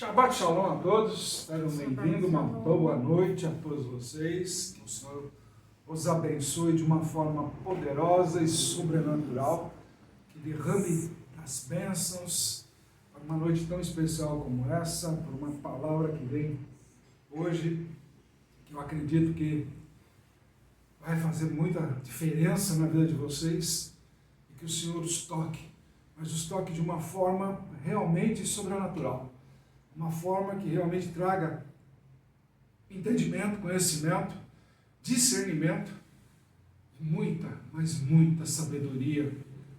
Shabbat Shalom a todos, sejam bem-vindos, uma boa noite a todos vocês, que o Senhor os abençoe de uma forma poderosa e sobrenatural, que derrame as bênçãos para uma noite tão especial como essa, por uma palavra que vem hoje, que eu acredito que vai fazer muita diferença na vida de vocês, e que o Senhor os toque, mas os toque de uma forma realmente sobrenatural. Uma forma que realmente traga entendimento, conhecimento, discernimento, muita, mas muita sabedoria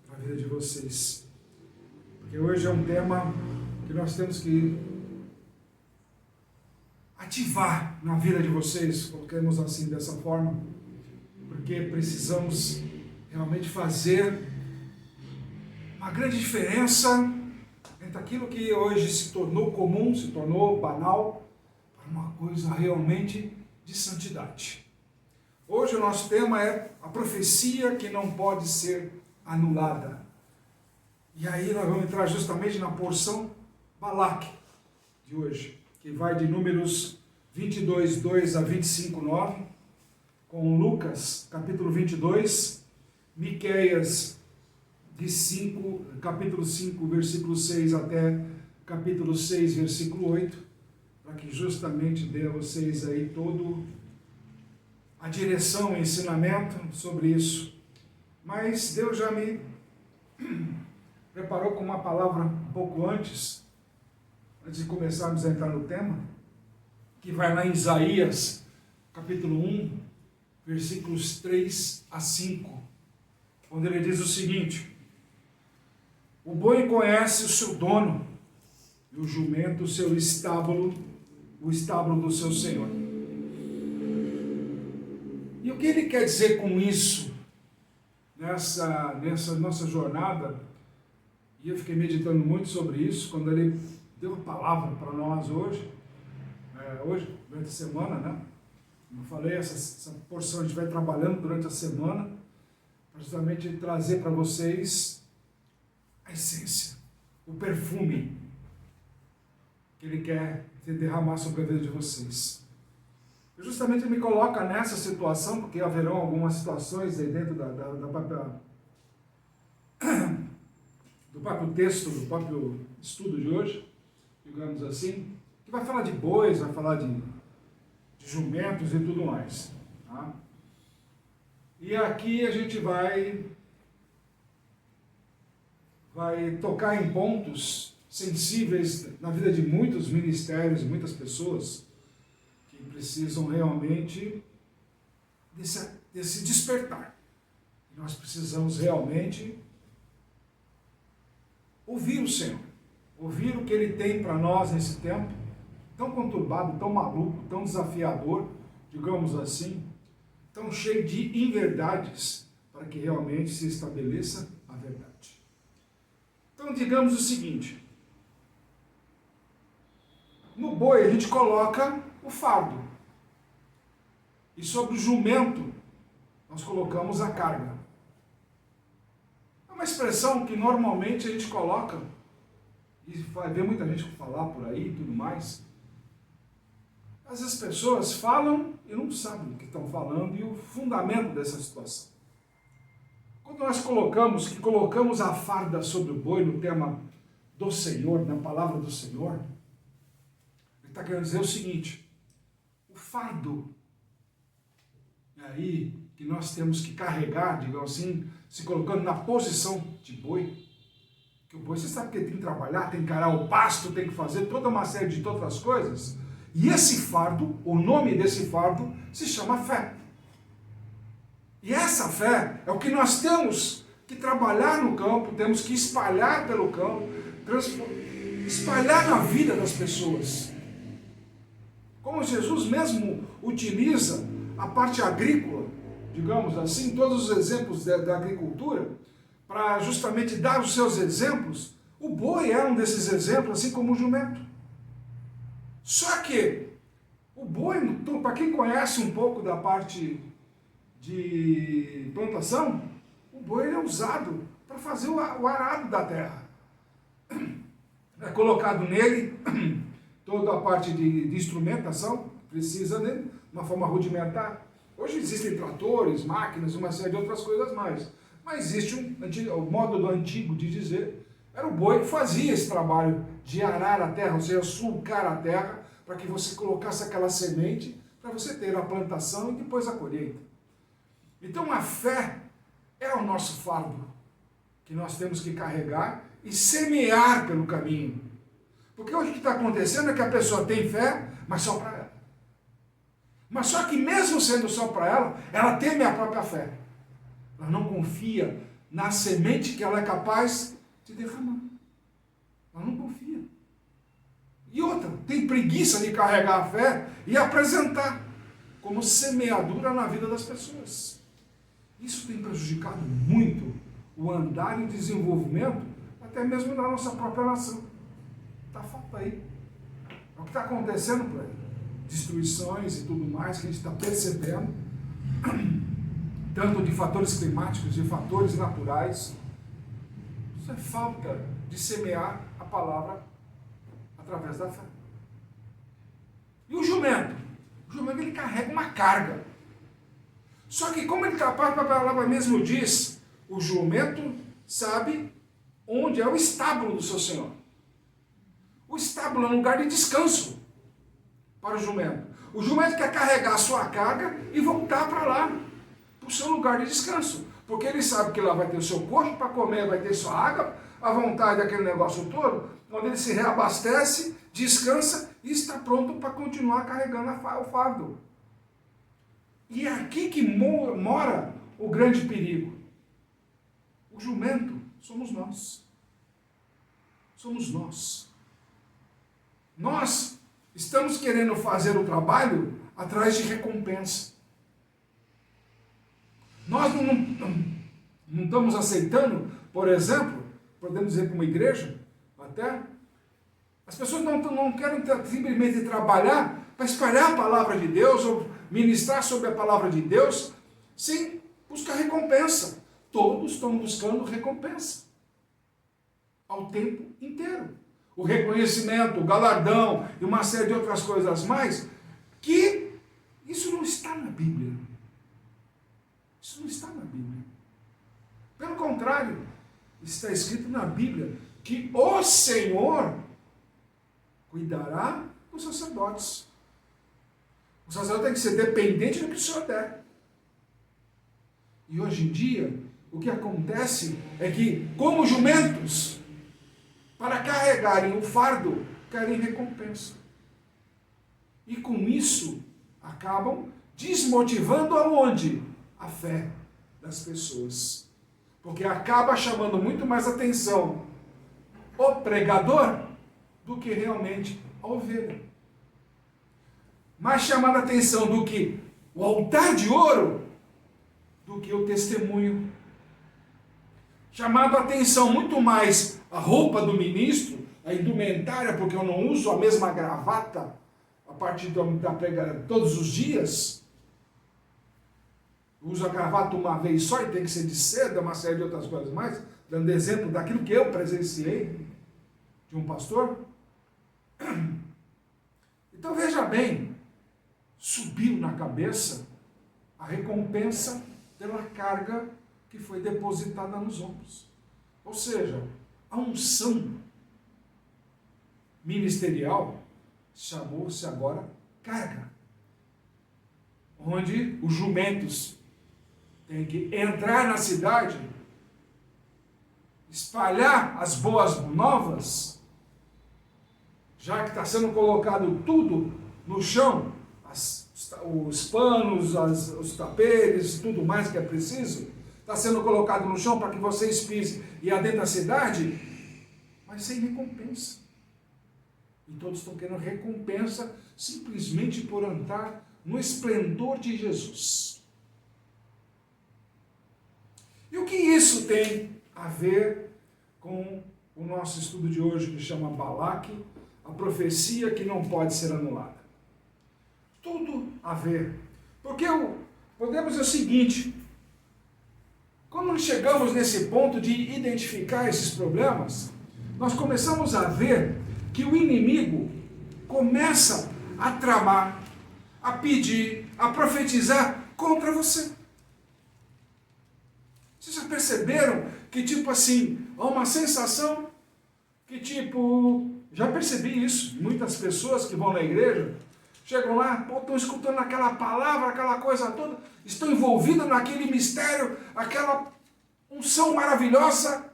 para a vida de vocês. Porque hoje é um tema que nós temos que ativar na vida de vocês, coloquemos assim dessa forma, porque precisamos realmente fazer uma grande diferença entre aquilo que hoje se tornou comum, se tornou banal, para uma coisa realmente de santidade. Hoje o nosso tema é a profecia que não pode ser anulada. E aí nós vamos entrar justamente na porção Balaque de hoje, que vai de Números 22, 2 a 25, 9, com Lucas, capítulo 22, Miqueias, capítulo 5, versículo 6 até capítulo 6, versículo 8, para que justamente dê a vocês aí todo a direção, o ensinamento sobre isso. Mas Deus já me preparou com uma palavra um pouco antes de começarmos a entrar no tema, que vai lá em Isaías, capítulo 1, versículos 3 a 5, onde ele diz o seguinte: o boi conhece o seu dono, e o jumento o seu estábulo, o estábulo do seu senhor. E o que ele quer dizer com isso, nessa nossa jornada? E eu fiquei meditando muito sobre isso, quando ele deu a palavra para nós hoje, durante a semana, né? Como eu falei, essa porção a gente vai trabalhando durante a semana, para justamente trazer para vocês a essência, o perfume que ele quer derramar sobre a vida de vocês. E justamente ele me coloca nessa situação, porque haverão algumas situações aí dentro do próprio texto, do próprio estudo de hoje, digamos assim, que vai falar de bois, vai falar de jumentos e tudo mais. Tá? E aqui a gente vai tocar em pontos sensíveis na vida de muitos ministérios, muitas pessoas que precisam realmente desse despertar. Nós precisamos realmente ouvir o Senhor, ouvir o que Ele tem para nós nesse tempo tão conturbado, tão maluco, tão desafiador, digamos assim, tão cheio de inverdades, para que realmente se estabeleça a verdade. Então, digamos o seguinte: no boi a gente coloca o fardo, e sobre o jumento nós colocamos a carga. É uma expressão que normalmente a gente coloca, e vai ver muita gente falar por aí e tudo mais. Mas as pessoas falam e não sabem o que estão falando e o fundamento dessa situação. Quando nós colocamos a farda sobre o boi no tema do Senhor, na palavra do Senhor, ele está querendo dizer o seguinte: o fardo aí que nós temos que carregar, digamos assim, se colocando na posição de boi, que o boi, você sabe que ele tem que trabalhar, tem que carar o pasto, tem que fazer toda uma série de outras coisas, e esse fardo, o nome desse fardo, se chama fé. E essa fé é o que nós temos que trabalhar no campo, temos que espalhar pelo campo, espalhar na vida das pessoas. Como Jesus mesmo utiliza a parte agrícola, digamos assim, todos os exemplos da agricultura, para justamente dar os seus exemplos. O boi é um desses exemplos, assim como o jumento. Só que o boi, para quem conhece um pouco da parte de plantação, o boi é usado para fazer o arado da terra. É colocado nele toda a parte de instrumentação precisa de uma forma rudimentar. Hoje existem tratores, máquinas, uma série de outras coisas mais. Mas existe o modo do antigo de dizer, era o boi que fazia esse trabalho de arar a terra, ou seja, sulcar a terra, para que você colocasse aquela semente, para você ter a plantação e depois a colheita. Então a fé é o nosso fardo, que nós temos que carregar e semear pelo caminho. Porque hoje o que está acontecendo é que a pessoa tem fé, mas só para ela. Mas só que mesmo sendo só para ela, ela teme a própria fé. Ela não confia na semente que ela é capaz de derramar. Ela não confia. E outra, tem preguiça de carregar a fé e apresentar como semeadura na vida das pessoas. Isso tem prejudicado muito o andar e o desenvolvimento, até mesmo da nossa própria nação. Está falta aí. É o que está acontecendo por aí. Destruições e tudo mais que a gente está percebendo, tanto de fatores climáticos, de fatores naturais. Isso é falta de semear a palavra através da fé. E o jumento? O jumento ele carrega uma carga. Só que como ele capaz, a palavra mesmo diz, o jumento sabe onde é o estábulo do seu senhor. O estábulo é um lugar de descanso para o jumento. O jumento quer carregar a sua carga e voltar para lá, para o seu lugar de descanso. Porque ele sabe que lá vai ter o seu coxo para comer, vai ter sua água, a vontade daquele negócio todo, onde ele se reabastece, descansa e está pronto para continuar carregando o fardo. E é aqui que mora o grande perigo. O jumento somos nós. Somos nós. Nós estamos querendo fazer o trabalho atrás de recompensa. Nós não estamos aceitando, por exemplo, podemos dizer para uma igreja, até, as pessoas não querem simplesmente trabalhar para espalhar a palavra de Deus, ou ministrar sobre a palavra de Deus, sem buscar recompensa. Todos estão buscando recompensa. Ao tempo inteiro. O reconhecimento, o galardão e uma série de outras coisas mais, que isso não está na Bíblia. Isso não está na Bíblia. Pelo contrário, está escrito na Bíblia que o Senhor cuidará dos sacerdotes. O sacerdote tem que ser dependente do que o Senhor der. E hoje em dia, o que acontece é que, como jumentos, para carregarem o fardo, querem recompensa. E com isso, acabam desmotivando aonde? A fé das pessoas. Porque acaba chamando muito mais atenção o pregador do que realmente a ovelha. Mais chamando a atenção do que o altar de ouro, do que o testemunho. Chamando a atenção muito mais a roupa do ministro, a indumentária, porque eu não uso a mesma gravata a partir da pregação todos os dias. Eu uso a gravata uma vez só e tem que ser de seda, uma série de outras coisas mais, dando exemplo daquilo que eu presenciei de um pastor. Então veja bem, subiu na cabeça a recompensa pela carga que foi depositada nos ombros. Ou seja, a unção ministerial chamou-se agora carga. Onde os jumentos têm que entrar na cidade, espalhar as boas novas, já que está sendo colocado tudo no chão, os panos, os tapetes, tudo mais que é preciso, está sendo colocado no chão para que vocês pisem e adentro da cidade, mas sem recompensa. E todos estão querendo recompensa simplesmente por andar no esplendor de Jesus. E o que isso tem a ver com o nosso estudo de hoje, que chama Balaque, a profecia que não pode ser anulada? Tudo a ver. Porque podemos dizer o seguinte: quando nós chegamos nesse ponto de identificar esses problemas, nós começamos a ver que o inimigo começa a tramar, a pedir, a profetizar contra você. Vocês já perceberam que, tipo assim, há uma sensação que, tipo, já percebi isso, muitas pessoas que vão na igreja, chegam lá, estão escutando aquela palavra, aquela coisa toda, estão envolvidos naquele mistério, aquela unção maravilhosa,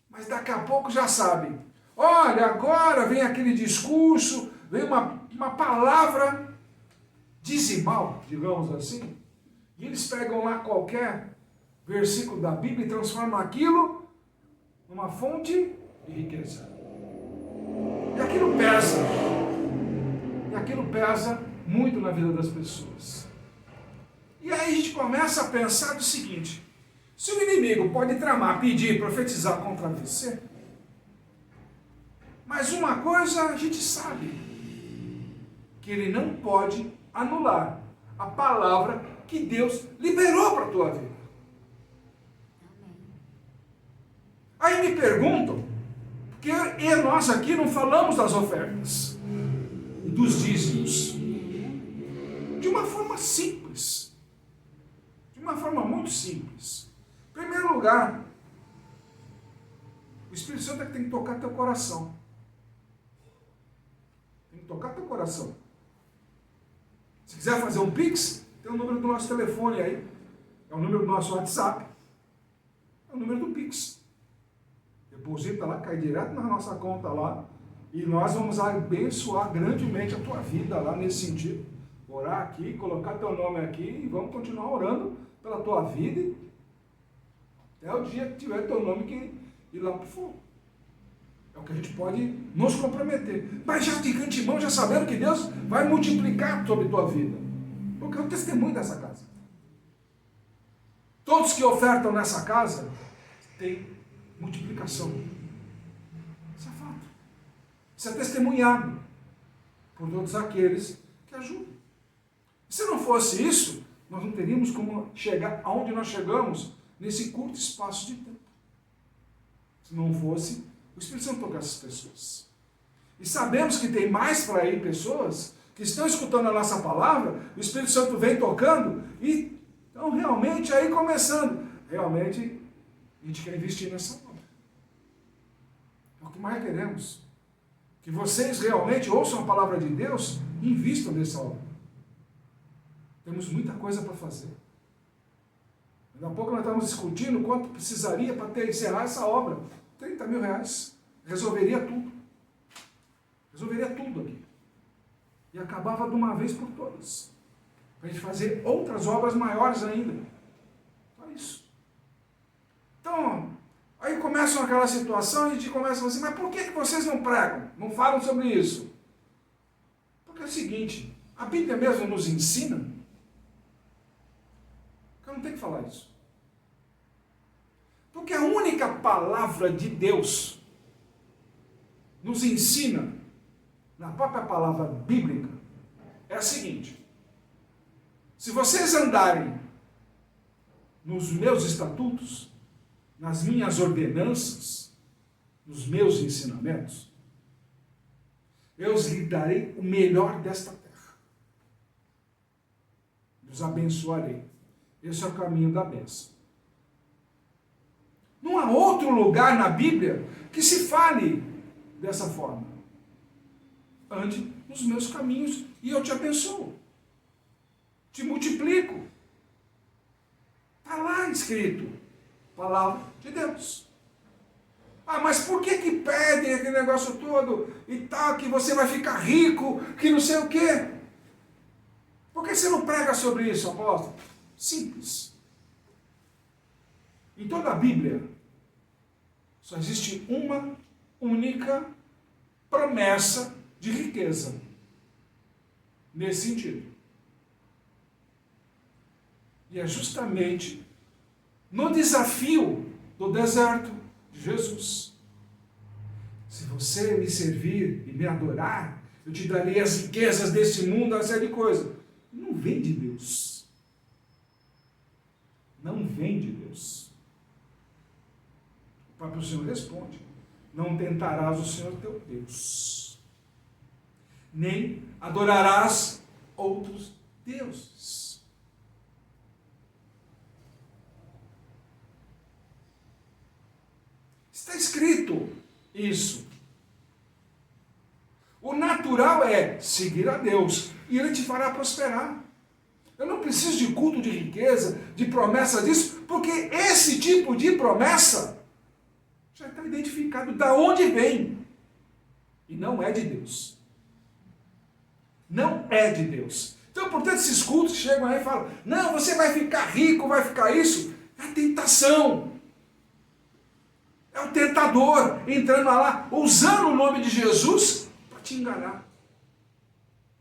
mas daqui a pouco já sabem. Olha, agora vem aquele discurso, vem uma palavra dizimal, digamos assim, e eles pegam lá qualquer versículo da Bíblia e transformam aquilo numa fonte de riqueza. E aquilo pesa. E aquilo pesa muito na vida das pessoas. E aí a gente começa a pensar do seguinte: se o inimigo pode tramar, pedir, profetizar contra você, mas uma coisa a gente sabe, que ele não pode anular a palavra que Deus liberou para a tua vida. Aí me perguntam, porque nós aqui não falamos das ofertas, dos dízimos, de uma forma simples, de uma forma muito simples. Em primeiro lugar, o Espírito Santo é que tem que tocar teu coração. Tem que tocar teu coração. Se quiser fazer um Pix, tem o número do nosso telefone aí, é o número do nosso WhatsApp, é o número do Pix. Deposita lá, cai direto na nossa conta lá, e nós vamos abençoar grandemente a tua vida lá nesse sentido. Orar aqui, colocar teu nome aqui, e vamos continuar orando pela tua vida, até o dia que tiver teu nome que ir lá para o fogo. É o que a gente pode nos comprometer. Mas já de antemão, já sabendo que Deus vai multiplicar sobre a tua vida. Porque é o testemunho dessa casa. Todos que ofertam nessa casa têm multiplicação. Isso é fato. Isso é testemunhado por todos aqueles que ajudam. Se não fosse isso, nós não teríamos como chegar aonde nós chegamos nesse curto espaço de tempo. Se não fosse o Espírito Santo tocar essas pessoas. E sabemos que tem mais para aí pessoas que estão escutando a nossa palavra, o Espírito Santo vem tocando e estão realmente aí começando. Realmente a gente quer investir nessa obra. É o que mais queremos. Que vocês realmente ouçam a palavra de Deus e invistam nessa obra. Temos muita coisa para fazer. Daqui a pouco nós estamos discutindo quanto precisaria para encerrar essa obra. 30 mil reais. Resolveria tudo. Resolveria tudo aqui. E acabava de uma vez por todas. Para a gente fazer outras obras maiores ainda. Só isso. Então, aí começam aquela situação e a gente começa a falar assim, mas por que vocês não pregam? Não falam sobre isso? Porque é o seguinte, a Bíblia mesmo nos ensina que eu não tenho que falar isso. Porque a única palavra de Deus nos ensina, na própria palavra bíblica, é a seguinte: se vocês andarem nos meus estatutos, nas minhas ordenanças, nos meus ensinamentos, eu lhes darei o melhor desta terra. Os abençoarei. Esse é o caminho da bênção. Não há outro lugar na Bíblia que se fale dessa forma. Ande nos meus caminhos e eu te abençoo. Te multiplico. Está lá escrito. Palavra de Deus. Ah, mas por que pedem aquele negócio todo e tal, que você vai ficar rico, que não sei o quê? Por que você não prega sobre isso, apóstolo? Simples. Em toda a Bíblia, só existe uma única promessa de riqueza. Nesse sentido. E é justamente no desafio do deserto de Jesus. Se você me servir e me adorar, eu te darei as riquezas desse mundo, uma série de coisas. Não vem de Deus. Não vem de Deus. O próprio Senhor responde: não tentarás o Senhor teu Deus. nem adorarás outros deuses. Está escrito isso. O natural é seguir a Deus e Ele te fará prosperar. Eu não preciso de culto de riqueza, de promessa disso, porque esse tipo de promessa já está identificado de onde vem. E não é de Deus. Não é de Deus. Então, portanto, esses cultos chegam aí e falam, não, você vai ficar rico, vai ficar isso. É a tentação. É o tentador entrando lá, usando o nome de Jesus para te enganar.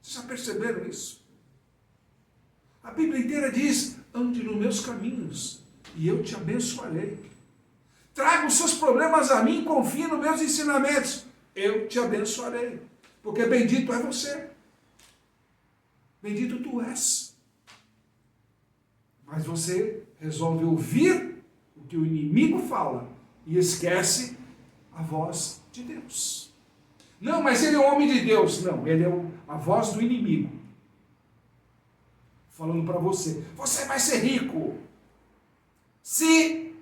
Vocês já perceberam isso? A Bíblia inteira diz, ande nos meus caminhos e eu te abençoarei. Traga os seus problemas a mim, confie nos meus ensinamentos. Eu te abençoarei. Porque bendito é você. Bendito tu és. Mas você resolve ouvir o que o inimigo fala e esquece a voz de Deus. Não, mas ele é o homem de Deus. Não, ele é a voz do inimigo. Falando para você, você vai ser rico. Se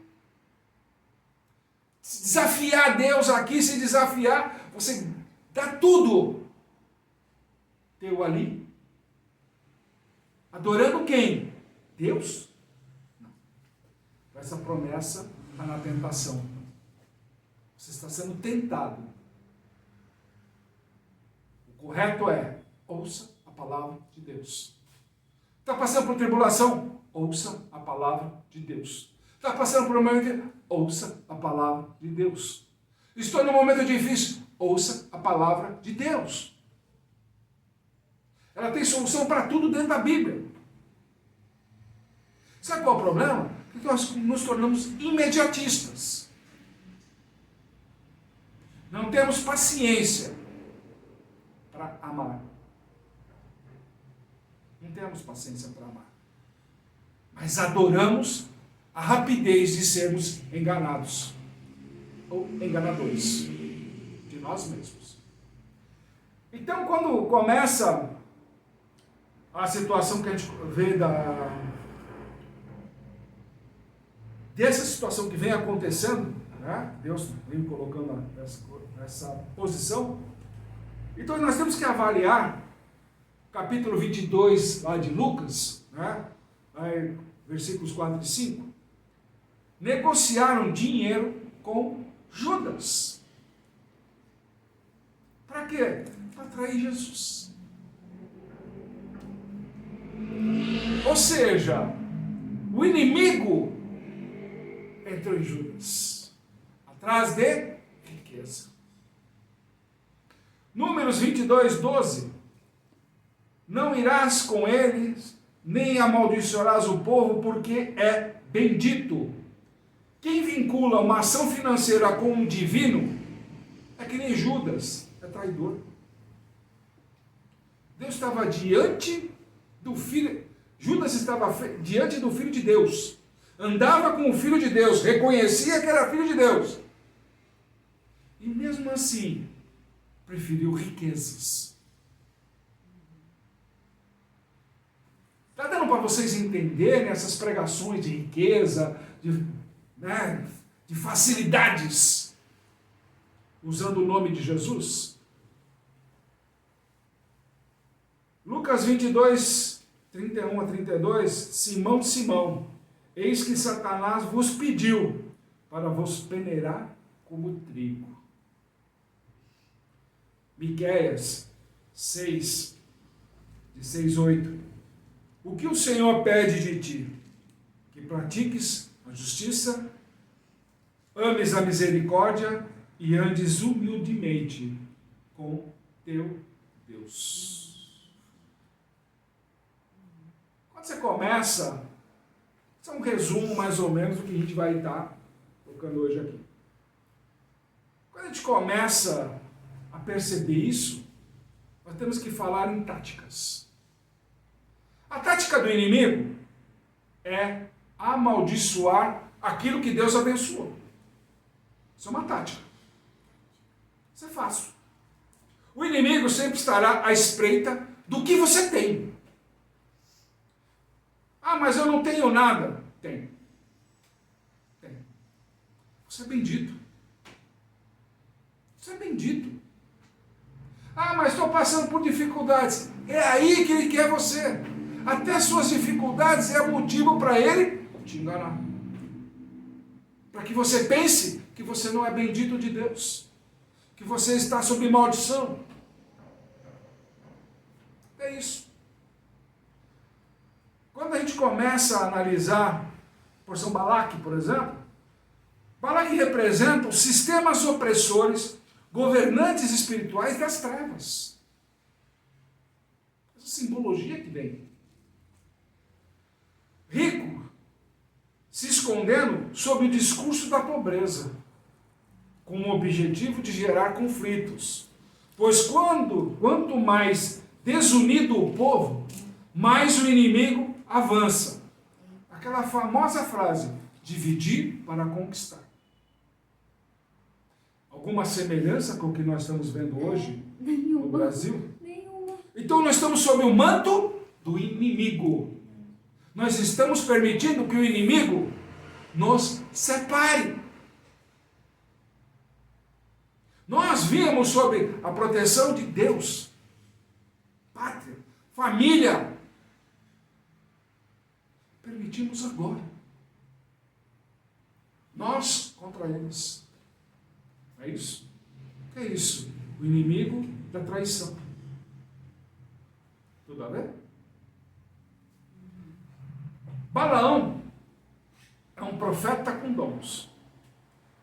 desafiar Deus aqui, se desafiar, você dá tudo teu ali. Adorando quem? Deus? Não. Essa promessa está na tentação. Você está sendo tentado. O correto é, ouça a palavra de Deus. Está passando por tribulação? Ouça a palavra de Deus. Está passando por um momento? Ouça a palavra de Deus. Estou num momento difícil? Ouça a palavra de Deus. Ela tem solução para tudo dentro da Bíblia. Sabe qual é o problema? Que nós nos tornamos imediatistas. Não temos paciência para amar. Não temos paciência para amar. Mas adoramos a rapidez de sermos enganados. Ou enganadores. De nós mesmos. Então, quando começa a situação que a gente vê dessa situação que vem acontecendo, né? Deus vem colocando essa posição. Então, nós temos que avaliar capítulo 22 lá de Lucas, né? Aí, versículos 4 e 5, negociaram dinheiro com Judas. Para quê? Para atrair Jesus. Ou seja, o inimigo entrou em Judas, atrás de riqueza. Números 22, 12. Não irás com eles, nem amaldiçoarás o povo, porque é bendito. Quem vincula uma ação financeira com um divino é que nem Judas, é traidor. Deus estava diante do filho, Judas estava diante do Filho de Deus, andava com o Filho de Deus, reconhecia que era Filho de Deus, e mesmo assim, preferiu riquezas. Está dando para vocês entenderem essas pregações de riqueza, de facilidades, usando o nome de Jesus? Lucas 22, 31 a 32, Simão, Simão, eis que Satanás vos pediu para vos peneirar como trigo. Miqueias 6, de 6 a 8, o que o Senhor pede de ti? Que pratiques a justiça, ames a misericórdia e andes humildemente com teu Deus. Quando você começa, isso é um resumo mais ou menos do que a gente vai estar tocando hoje aqui. Quando a gente começa a perceber isso, nós temos que falar em táticas. A tática do inimigo é amaldiçoar aquilo que Deus abençoou. Isso é uma tática. Isso é fácil. O inimigo sempre estará à espreita do que você tem. Ah, mas eu não tenho nada. Tem. Você é bendito. Você é bendito. Ah, mas estou passando por dificuldades. É aí que ele quer você. Até suas dificuldades é motivo para ele te enganar. Para que você pense que você não é bendito de Deus. Que você está sob maldição. É isso. Quando a gente começa a analisar a porção Balaque, por exemplo, Balaque representa os sistemas opressores, governantes espirituais das trevas. Essa simbologia que vem. Rico, se escondendo sob o discurso da pobreza, com o objetivo de gerar conflitos. Pois quanto mais desunido o povo, mais o inimigo avança. Aquela famosa frase, dividir para conquistar. Alguma semelhança com o que nós estamos vendo hoje no Brasil? Nenhuma. Então nós estamos sob o manto do inimigo. Nós estamos permitindo que o inimigo nos separe. Nós vimos sob a proteção de Deus, pátria, família. Permitimos agora. Nós contra eles. É isso? O que é isso? O inimigo da traição. Tudo a ver? Balaão é um profeta com dons,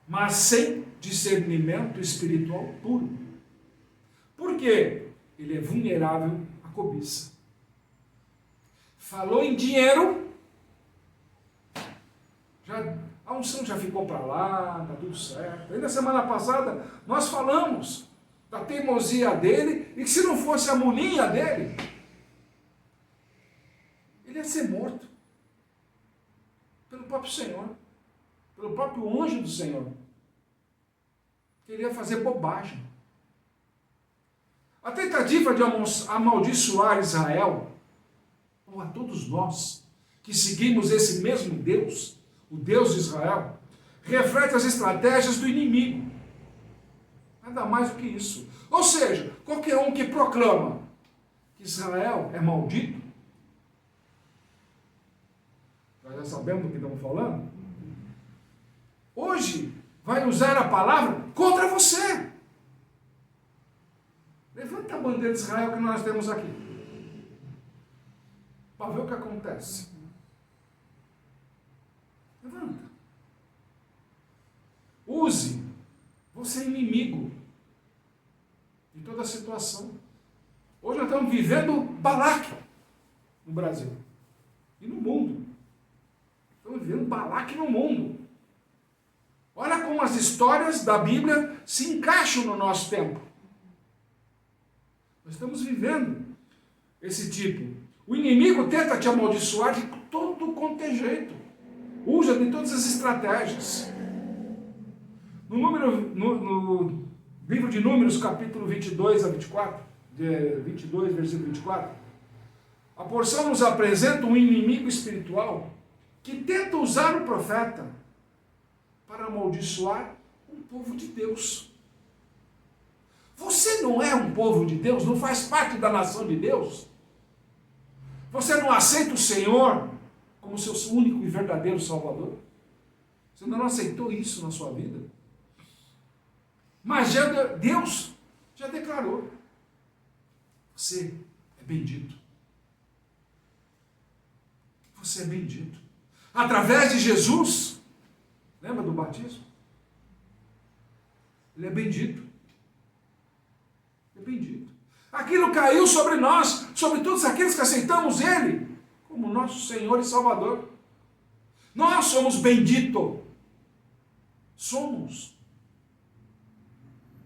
mas sem discernimento espiritual puro. Por quê? Ele é vulnerável à cobiça. Falou em dinheiro, a unção já ficou para lá, está tudo certo. Ainda semana passada nós falamos da teimosia dele e que se não fosse a mulinha dele, ele ia ser morto pelo próprio Senhor, pelo próprio anjo do Senhor. Queria fazer bobagem. A tentativa de amaldiçoar Israel, ou a todos nós que seguimos esse mesmo Deus, o Deus de Israel, reflete as estratégias do inimigo. Nada mais do que isso. Ou seja, qualquer um que proclama que Israel é maldito, nós já sabemos do que estamos falando, hoje vai usar a palavra contra você. Levanta a bandeira de Israel que nós temos aqui, para ver o que acontece. Levanta. Use. Você é inimigo de toda a situação. Hoje nós estamos vivendo Balaque no Brasil e no mundo. Estamos vivendo Balaque no mundo. Olha como as histórias da Bíblia se encaixam no nosso tempo. Nós estamos vivendo esse tipo. O inimigo tenta te amaldiçoar de todo quanto é jeito. Usa de todas as estratégias. No livro de Números, capítulo 22 a 24, 22, versículo 24, a porção nos apresenta um inimigo espiritual que tenta usar o profeta para amaldiçoar um povo de Deus. Você não é um povo de Deus? Não faz parte da nação de Deus? Você não aceita o Senhor como seu único e verdadeiro Salvador? Você ainda não aceitou isso na sua vida? Mas Deus já declarou. Você é bendito. Você é bendito. Através de Jesus, lembra do batismo? Ele é bendito. Ele é bendito. Aquilo caiu sobre nós, sobre todos aqueles que aceitamos Ele como nosso Senhor e Salvador. Nós somos benditos. Somos.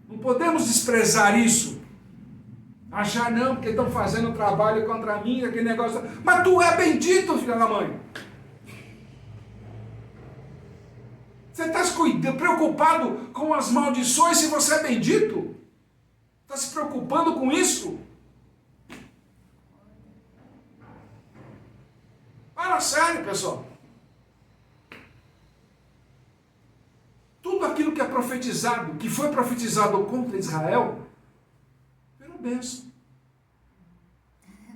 Não podemos desprezar isso. Achar não, porque estão fazendo um trabalho contra mim, aquele negócio. Mas tu é bendito, filha da mãe. Você está preocupado com as maldições se você é bendito? Está se preocupando com isso? Fala sério, pessoal. Tudo aquilo que é profetizado, que foi profetizado contra Israel, virou bênção.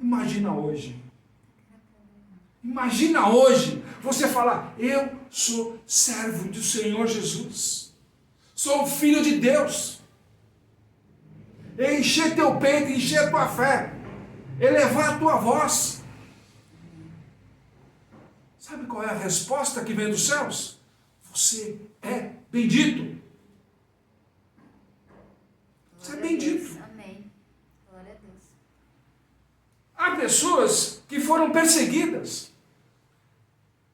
Imagina hoje. Imagina hoje você falar, eu sou servo do Senhor Jesus. Sou filho de Deus. Encher teu peito, encher a tua fé. Elevar a tua voz. Sabe qual é a resposta que vem dos céus? Você é bendito. Você é bendito. Amém. Glória a Deus. Há pessoas que foram perseguidas,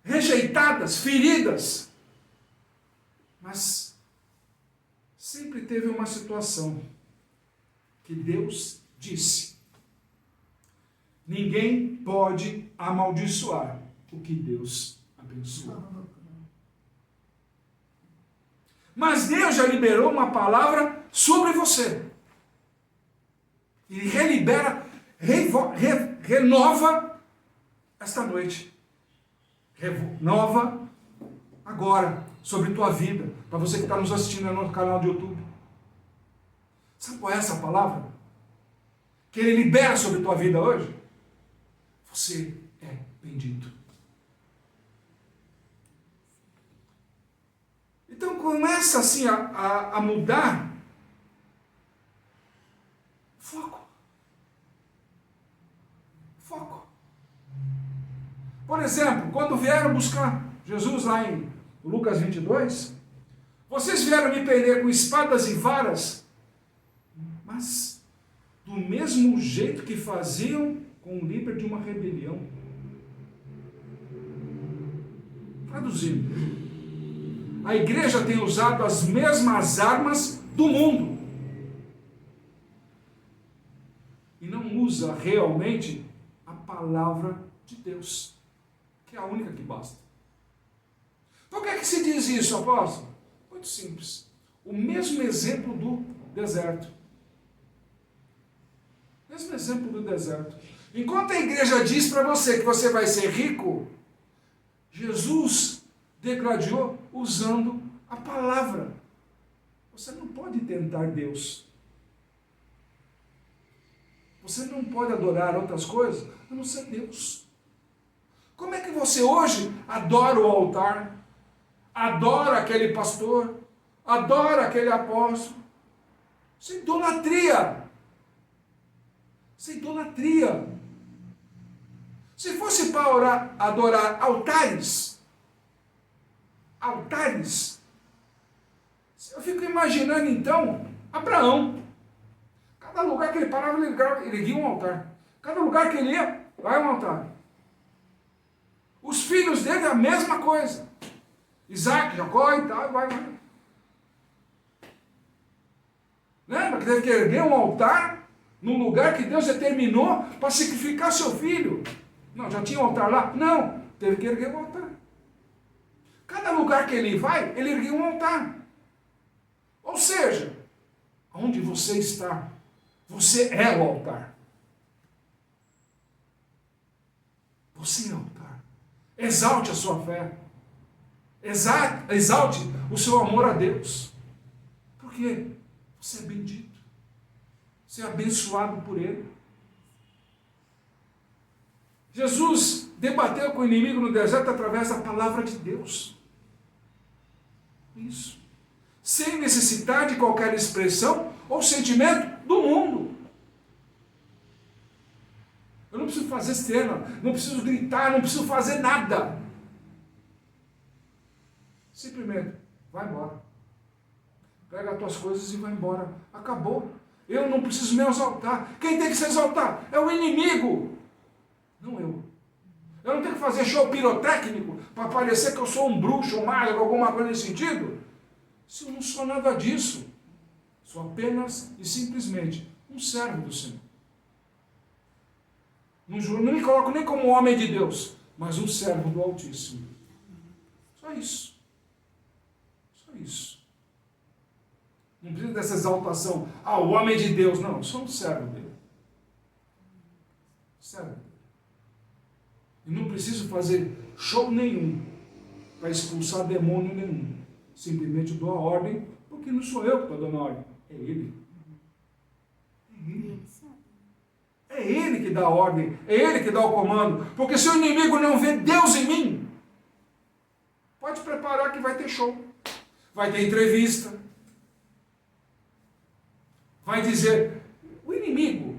rejeitadas, feridas, mas sempre teve uma situação que Deus disse: ninguém pode amaldiçoar o que Deus abençoou. Mas Deus já liberou uma palavra sobre você. Ele relibera, renova esta noite. Renova agora sobre tua vida. Para você que está nos assistindo no canal de YouTube. Sabe qual é essa palavra? Que Ele libera sobre tua vida hoje? Você é bendito. Então começa assim a mudar foco. Foco. Por exemplo, quando vieram buscar Jesus lá em Lucas 22, vocês vieram me prender com espadas e varas, mas do mesmo jeito que faziam com o líder de uma rebelião. Traduzindo, a igreja tem usado as mesmas armas do mundo e não usa realmente a palavra de Deus, que é a única que basta. Por que é que se diz isso, apóstolo? Muito simples. O mesmo exemplo do deserto. Mesmo exemplo do deserto. Enquanto a igreja diz para você que você vai ser rico, Jesus degradou usando a palavra. Você não pode tentar Deus. Você não pode adorar outras coisas a não ser Deus. Como é que você hoje adora o altar? Adora aquele pastor? Adora aquele apóstolo? Isso é idolatria. Isso é idolatria. Se fosse para orar, adorar altares, eu fico imaginando então Abraão. Cada lugar que ele parava, ele erguia um altar. Cada lugar que ele ia, vai um altar. Os filhos dele, a mesma coisa. Isaac, Jacó e tal, vai. Lembra que teve que erguer um altar num lugar que Deus determinou para sacrificar seu filho? Não, já tinha um altar lá? Não, teve que erguer um altar. Cada lugar que ele vai, ele ergueu um altar. Ou seja, onde você está, você é o altar. Você é o altar. Exalte a sua fé. Exalte o seu amor a Deus. Por quê? Você é bendito. Você é abençoado por Ele. Jesus debateu com o inimigo no deserto através da palavra de Deus. Isso. Sem necessitar de qualquer expressão ou sentimento do mundo. Eu não preciso fazer cena, não preciso gritar, não preciso fazer nada. Simplesmente, vai embora. Pega as tuas coisas e vai embora. Acabou. Eu não preciso me exaltar. Quem tem que se exaltar é o inimigo. Não eu. Eu não tenho que fazer show pirotécnico para parecer que eu sou um bruxo, um mágico, alguma coisa nesse sentido. Se eu não sou nada disso, sou apenas e simplesmente um servo do Senhor. Não me coloco nem como homem de Deus, mas um servo do Altíssimo. Só isso. Só isso. Não precisa dessa exaltação. Ah, o homem de Deus. Não, eu sou um servo dele. Servo. E não preciso fazer show nenhum para expulsar demônio nenhum. Simplesmente dou a ordem, porque não sou eu que estou dando a ordem. É ele. É ele. É ele que dá a ordem. É ele que dá o comando. Porque se o inimigo não vê Deus em mim, pode preparar que vai ter show. Vai ter entrevista. Vai dizer, o inimigo,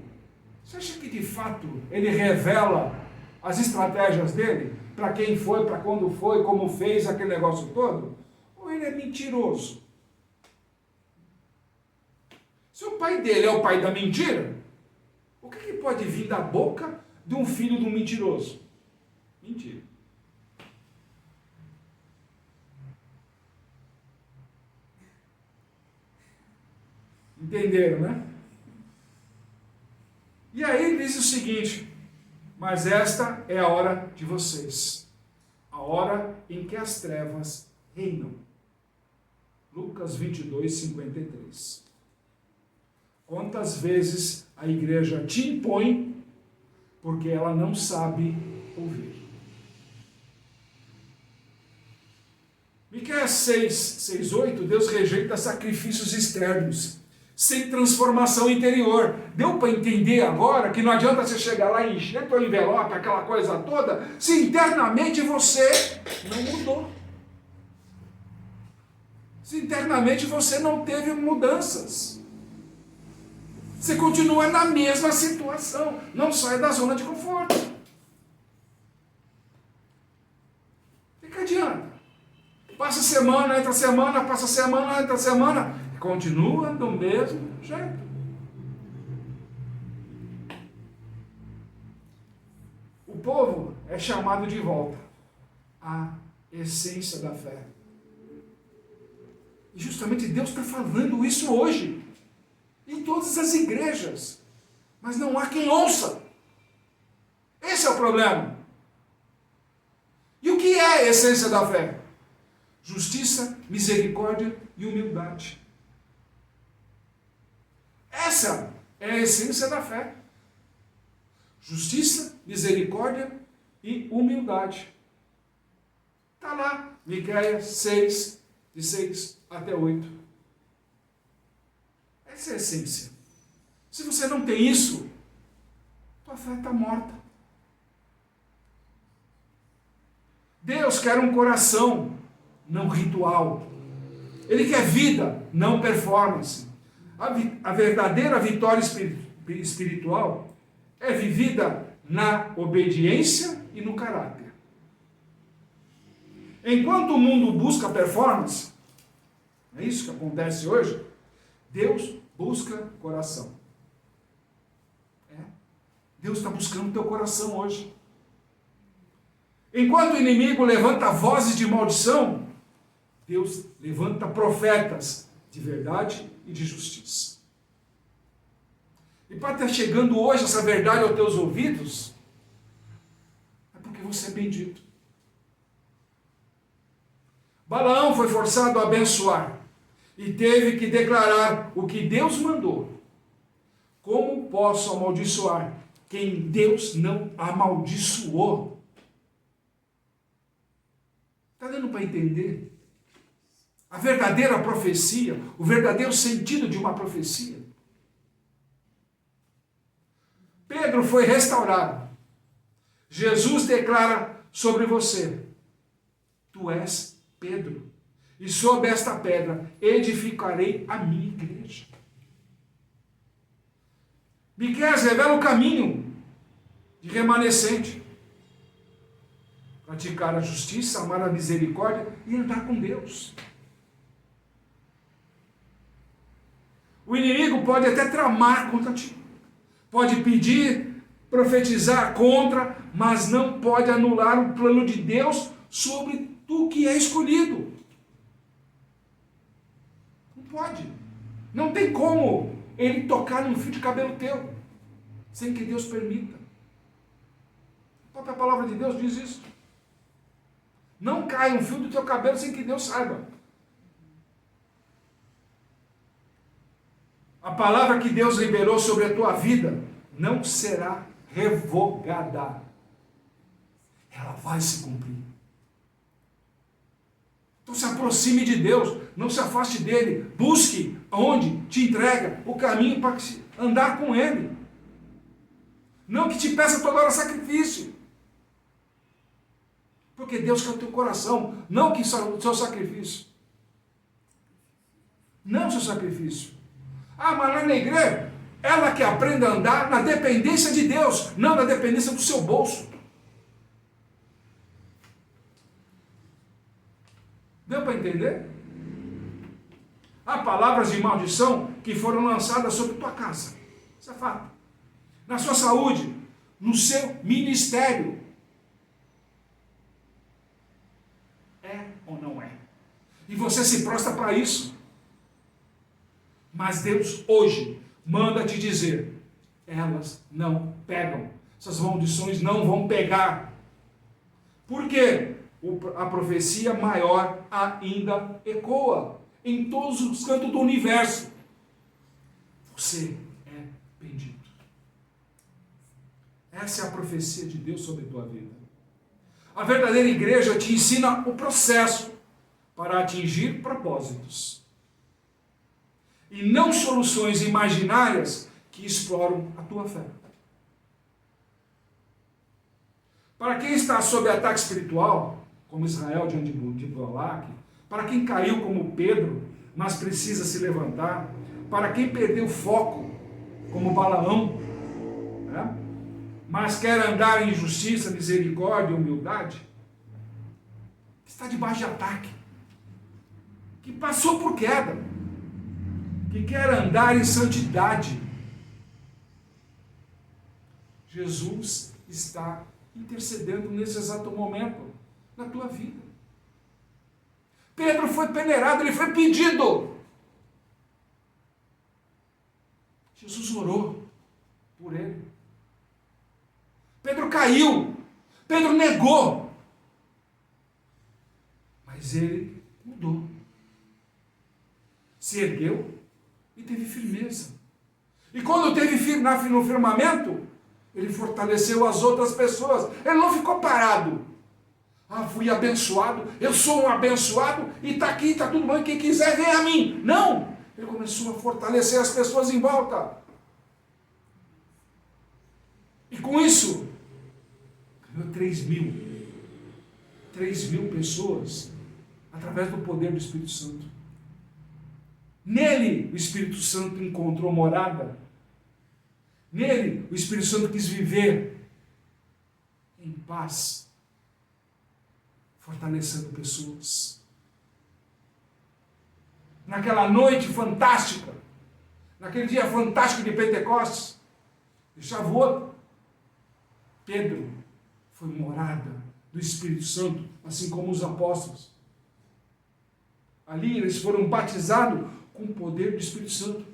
você acha que de fato ele revela as estratégias dele? Para quem foi, para quando foi, como fez aquele negócio todo? Ou ele é mentiroso? Se o pai dele é o pai da mentira, o que pode vir da boca de um filho de um mentiroso? Mentira. Entenderam, né? E aí ele diz o seguinte, mas esta é a hora de vocês, a hora em que as trevas reinam. Lucas 22, 53. Quantas vezes a igreja te impõe porque ela não sabe ouvir? Miqueias 6, 8, Deus rejeita sacrifícios externos, sem transformação interior. Deu para entender agora que não adianta você chegar lá e encher teu envelope, aquela coisa toda, se internamente você não mudou. Se internamente você não teve mudanças. Você continua na mesma situação. Não sai da zona de conforto. O que adianta? Passa semana, entra semana, passa semana, entra semana. E continua do mesmo jeito. O povo é chamado de volta à essência da fé. E justamente Deus está falando isso hoje. Em todas as igrejas. Mas não há quem ouça. Esse é o problema. E o que é a essência da fé? Justiça, misericórdia e humildade. Essa é a essência da fé. Justiça, misericórdia e humildade. Está lá, Miqueias 6, de 6 até 8. Essa é a essência. Se você não tem isso, tua fé está morta. Deus quer um coração, não ritual. Ele quer vida, não performance. A verdadeira vitória espiritual é vivida na obediência e no caráter. Enquanto o mundo busca performance, é isso que acontece hoje, Deus busca coração. Deus está buscando teu coração hoje. Enquanto o inimigo levanta vozes de maldição, Deus levanta profetas de verdade e de justiça. E para estar chegando hoje essa verdade aos teus ouvidos, é porque você é bendito. Balaão foi forçado a abençoar e teve que declarar o que Deus mandou. Como posso amaldiçoar quem Deus não amaldiçoou? Está dando para entender? A verdadeira profecia, o verdadeiro sentido de uma profecia. Pedro foi restaurado. Jesus declara sobre você: tu és Pedro, e sobre esta pedra edificarei a minha igreja. Miqueias revela o caminho de remanescente. Praticar a justiça, amar a misericórdia e andar com Deus. O inimigo pode até tramar contra ti. Pode pedir, profetizar contra, mas não pode anular o plano de Deus sobre tu que é escolhido. Não pode. Não tem como ele tocar num fio de cabelo teu, sem que Deus permita. A própria palavra de Deus diz isso. Não cai um fio do teu cabelo sem que Deus saiba. palavra que Deus liberou sobre a tua vida não será revogada. Ela vai se cumprir. Então se aproxime de Deus, não se afaste dele, busque onde te entrega o caminho para andar com ele. Não que te peça toda hora sacrifício. Porque Deus quer o teu coração, não que o seu sacrifício. Não o seu sacrifício. Ah, mas lá na igreja, ela que aprenda a andar na dependência de Deus, não na dependência do seu bolso. Deu para entender? Há palavras de maldição que foram lançadas sobre tua casa. Isso é fato. Na sua saúde, no seu ministério. É ou não é? E você se prostra para isso. Mas Deus hoje manda te dizer, elas não pegam. Essas maldições não vão pegar. Por quê? A profecia maior ainda ecoa em todos os cantos do universo. Você é bendito. Essa é a profecia de Deus sobre a tua vida. A verdadeira igreja te ensina o processo para atingir propósitos. E não soluções imaginárias que exploram a tua fé. Para quem está sob ataque espiritual, como Israel diante de Balaque, para quem caiu como Pedro, mas precisa se levantar, para quem perdeu o foco, como Balaão, né? Mas quer andar em justiça, misericórdia e humildade, que está debaixo de ataque, que passou por queda, que quer andar em santidade. Jesus está intercedendo nesse exato momento na tua vida. Pedro foi peneirado, ele foi pedido. Jesus orou por ele. Pedro caiu, Pedro negou, mas ele mudou, se ergueu e teve firmeza. E quando teve no firmamento, ele fortaleceu as outras pessoas. Ele não ficou parado. Ah, fui abençoado, eu sou um abençoado e está aqui, está tudo bem, quem quiser vem a mim. Não! Ele começou a fortalecer as pessoas em volta. E com isso, ganhou 3.000 pessoas através do poder do Espírito Santo. Nele, o Espírito Santo encontrou morada. Nele, o Espírito Santo quis viver em paz, fortalecendo pessoas. Naquela noite fantástica, naquele dia fantástico de Pentecostes, de Shavuot, Pedro foi morada do Espírito Santo, assim como os apóstolos. Ali eles foram batizados com o poder do Espírito Santo.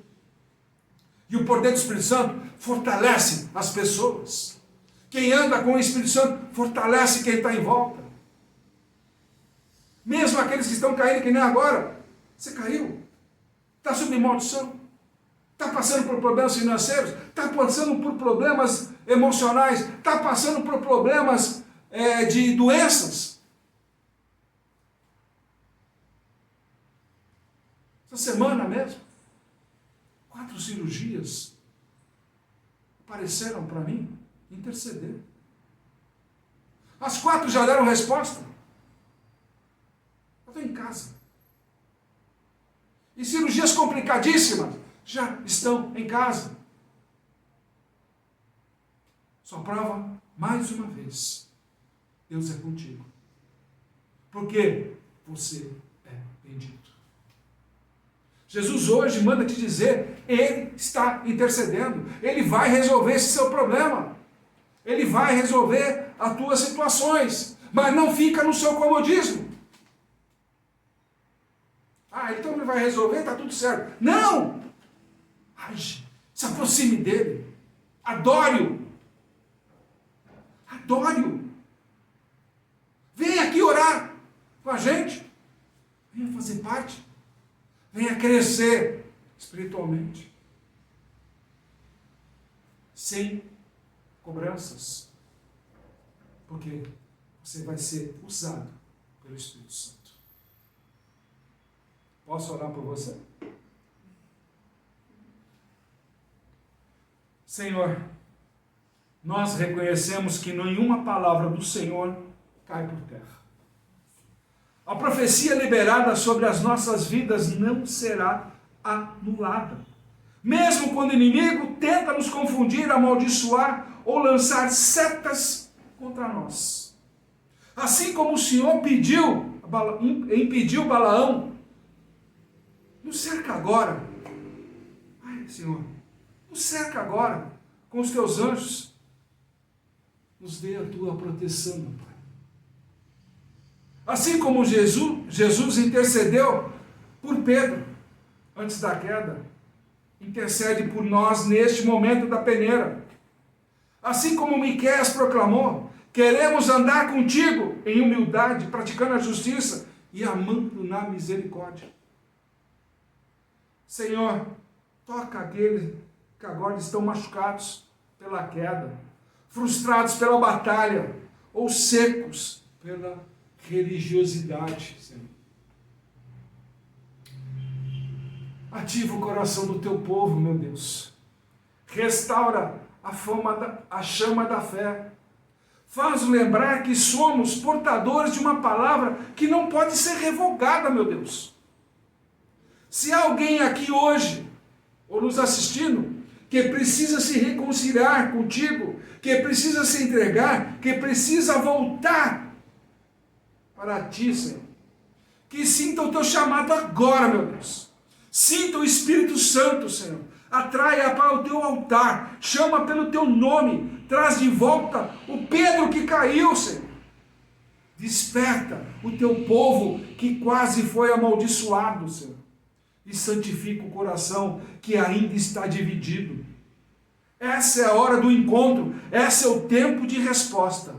E o poder do Espírito Santo fortalece as pessoas. Quem anda com o Espírito Santo fortalece quem está em volta. Mesmo aqueles que estão caindo, que nem agora. Você caiu. Está sob maldição. Está passando por problemas financeiros. Está passando por problemas emocionais. Está passando por problemas de doenças. Essa semana mesmo, 4 cirurgias apareceram para mim interceder. As 4 já deram resposta. Eu estou em casa. E cirurgias complicadíssimas já estão em casa. Só prova mais uma vez: Deus é contigo. Porque você é bendito. Jesus hoje manda te dizer, Ele está intercedendo, Ele vai resolver esse seu problema, Ele vai resolver as tuas situações, mas não fica no seu comodismo. Ah, então Ele vai resolver, está tudo certo. Não! Age, se aproxime dEle, adore-o, adore-o. Venha aqui orar com a gente, venha fazer parte. Venha crescer espiritualmente. sem cobranças, porque você vai ser usado pelo Espírito Santo. Posso orar por você? Senhor, nós reconhecemos que nenhuma palavra do Senhor cai por terra. A profecia liberada sobre as nossas vidas não será anulada. Mesmo quando o inimigo tenta nos confundir, amaldiçoar ou lançar setas contra nós. Assim como o Senhor impediu Balaão, nos cerca agora. Ai, Senhor, nos cerca agora com os teus anjos. Nos dê a tua proteção, meu Pai. Assim como Jesus intercedeu por Pedro antes da queda, intercede por nós neste momento da peneira. Assim como Miqueias proclamou, queremos andar contigo em humildade, praticando a justiça e amando na misericórdia. Senhor, toca aqueles que agora estão machucados pela queda, frustrados pela batalha ou secos pela religiosidade, Senhor. Ativa o coração do teu povo, meu Deus. Restaura a chama da fé. Faz lembrar que somos portadores de uma palavra que não pode ser revogada, meu Deus. Se há alguém aqui hoje, ou nos assistindo, que precisa se reconciliar contigo, que precisa se entregar, que precisa voltar para ti, Senhor. Que sinta o teu chamado agora, meu Deus. Sinta o Espírito Santo, Senhor. Atraia para o teu altar. Chama pelo teu nome. Traz de volta o Pedro que caiu, Senhor. Desperta o teu povo que quase foi amaldiçoado, Senhor. E santifica o coração que ainda está dividido. Essa é a hora do encontro. Esse é o tempo de resposta.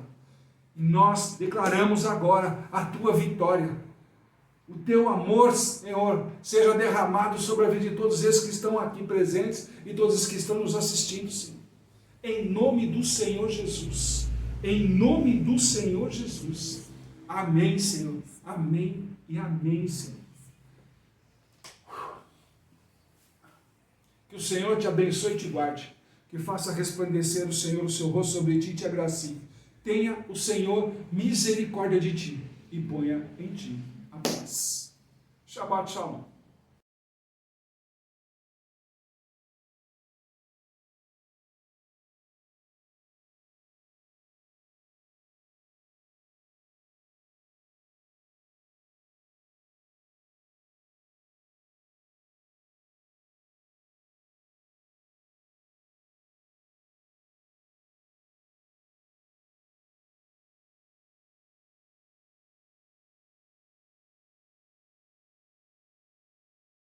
E nós declaramos agora a tua vitória. O teu amor, Senhor, seja derramado sobre a vida de todos esses que estão aqui presentes e todos os que estão nos assistindo, Senhor. Em nome do Senhor Jesus. Em nome do Senhor Jesus. Amém, Senhor. Amém e amém, Senhor. Que o Senhor te abençoe e te guarde. Que faça resplandecer o Senhor o seu rosto sobre ti e te agracie. Tenha o Senhor misericórdia de ti e ponha em ti a paz. Shabbat Shalom.